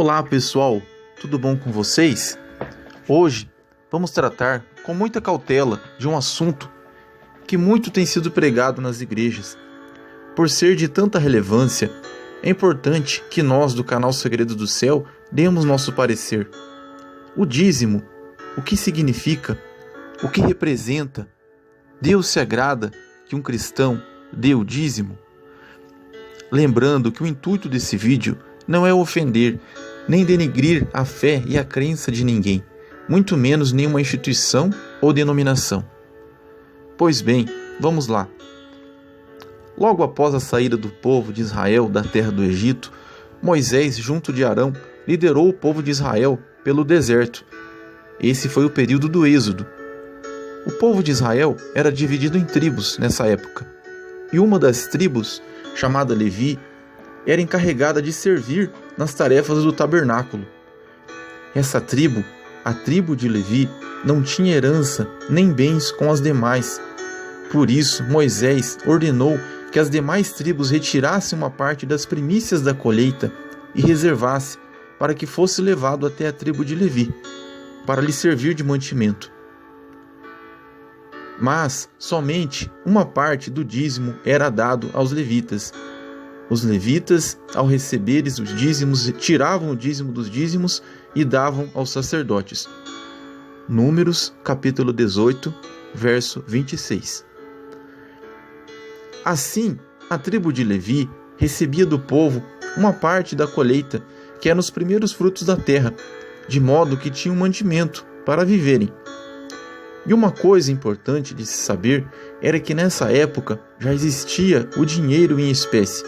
Olá pessoal, tudo bom com vocês? Hoje vamos tratar com muita cautela de um assunto que muito tem sido pregado nas igrejas. Por ser de tanta relevância, é importante que nós do canal Segredo do Céu demos nosso parecer. O dízimo, o que significa? O que representa? Deus se agrada que um cristão dê o dízimo? Lembrando que o intuito desse vídeo não é ofender, nem denegrir a fé e a crença de ninguém, muito menos nenhuma instituição ou denominação. Pois bem, vamos lá. Logo após a saída do povo de Israel da terra do Egito, Moisés, junto de Arão, liderou o povo de Israel pelo deserto. Esse foi o período do Êxodo. O povo de Israel era dividido em tribos nessa época, e uma das tribos, chamada Levi, era encarregada de servir nas tarefas do tabernáculo. Essa tribo, a tribo de Levi, não tinha herança nem bens com as demais. Por isso, Moisés ordenou que as demais tribos retirassem uma parte das primícias da colheita e reservasse para que fosse levado até a tribo de Levi, para lhe servir de mantimento. Mas somente uma parte do dízimo era dado aos levitas. Os levitas, ao receberem os dízimos, tiravam o dízimo dos dízimos e davam aos sacerdotes. Números, capítulo 18, verso 26. Assim, a tribo de Levi recebia do povo uma parte da colheita, que eram os primeiros frutos da terra, de modo que tinham mantimento para viverem. E uma coisa importante de se saber era que nessa época já existia o dinheiro em espécie.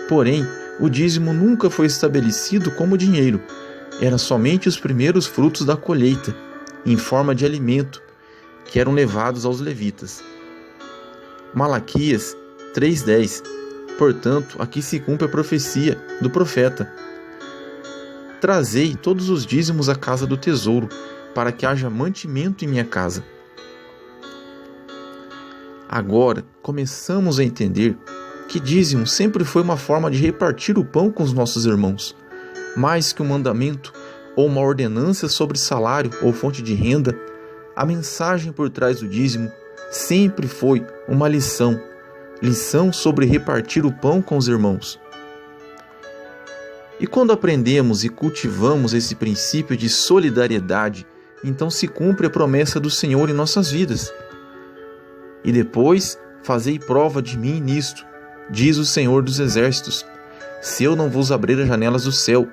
Porém, o dízimo nunca foi estabelecido como dinheiro. Era somente os primeiros frutos da colheita, em forma de alimento, que eram levados aos levitas. Malaquias 3:10. Portanto, aqui se cumpre a profecia do profeta: Trazei todos os dízimos à casa do tesouro, para que haja mantimento em minha casa. Agora, começamos a entender que dízimo sempre foi uma forma de repartir o pão com os nossos irmãos. Mais que um mandamento ou uma ordenança sobre salário ou fonte de renda, a mensagem por trás do dízimo sempre foi uma lição sobre repartir o pão com os irmãos. E quando aprendemos e cultivamos esse princípio de solidariedade, então se cumpre a promessa do Senhor em nossas vidas. E depois, fazei prova de mim nisto, diz o Senhor dos Exércitos, se eu não vos abrir as janelas do céu,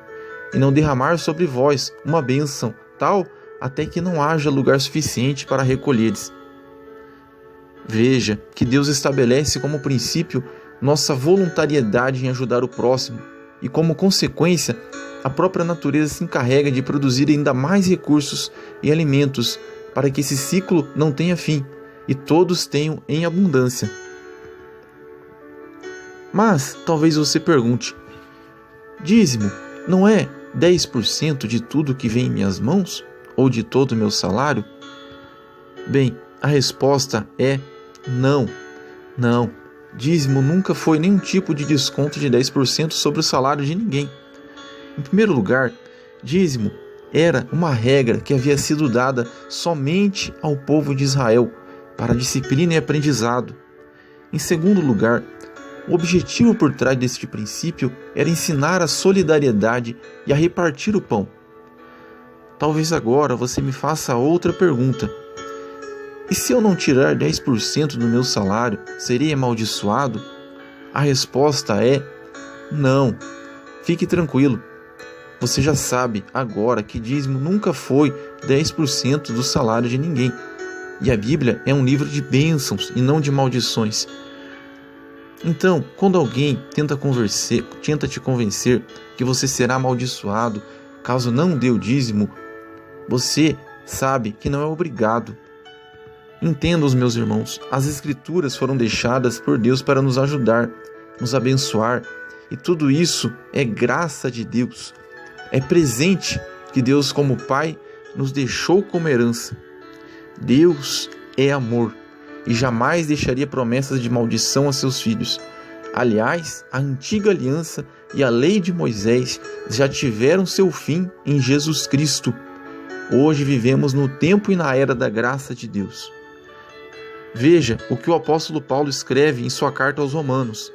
e não derramar sobre vós uma bênção tal, até que não haja lugar suficiente para recolheres. Veja que Deus estabelece como princípio nossa voluntariedade em ajudar o próximo, e como consequência, a própria natureza se encarrega de produzir ainda mais recursos e alimentos para que esse ciclo não tenha fim e todos tenham em abundância. Mas talvez você pergunte: dízimo não é 10% de tudo que vem em minhas mãos? Ou de todo o meu salário? Bem, a resposta é não. Não. Dízimo nunca foi nenhum tipo de desconto de 10% sobre o salário de ninguém. Em primeiro lugar, dízimo era uma regra que havia sido dada somente ao povo de Israel, para disciplina e aprendizado. Em segundo lugar, o objetivo por trás deste princípio era ensinar a solidariedade e a repartir o pão. Talvez agora você me faça outra pergunta: e se eu não tirar 10% do meu salário, serei amaldiçoado? A resposta é não. Fique tranquilo. Você já sabe agora que dízimo nunca foi 10% do salário de ninguém. E a Bíblia é um livro de bênçãos e não de maldições. Então, quando alguém tenta te convencer que você será amaldiçoado caso não dê o dízimo, você sabe que não é obrigado. Entenda, meus irmãos, as Escrituras foram deixadas por Deus para nos ajudar, nos abençoar, e tudo isso é graça de Deus. É presente que Deus, como Pai, nos deixou como herança. Deus é amor e jamais deixaria promessas de maldição a seus filhos. Aliás, a antiga aliança e a lei de Moisés já tiveram seu fim em Jesus Cristo. Hoje vivemos no tempo e na era da graça de Deus. Veja o que o apóstolo Paulo escreve em sua carta aos Romanos.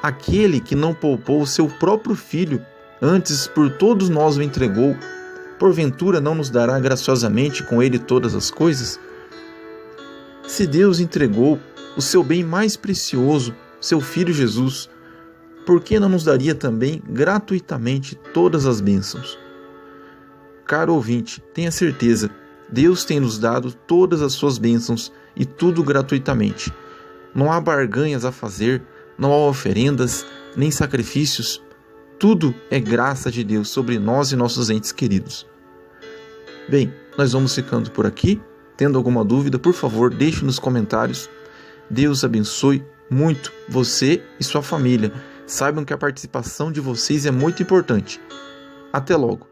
Aquele que não poupou o seu próprio filho, antes por todos nós o entregou, porventura não nos dará graciosamente com ele todas as coisas? Se Deus entregou o seu bem mais precioso, seu Filho Jesus, por que não nos daria também gratuitamente todas as bênçãos? Caro ouvinte, tenha certeza, Deus tem nos dado todas as suas bênçãos e tudo gratuitamente. Não há barganhas a fazer, não há oferendas, nem sacrifícios. Tudo é graça de Deus sobre nós e nossos entes queridos. Bem, nós vamos ficando por aqui. Tendo alguma dúvida, por favor, deixe nos comentários. Deus abençoe muito você e sua família. Saibam que a participação de vocês é muito importante. Até logo!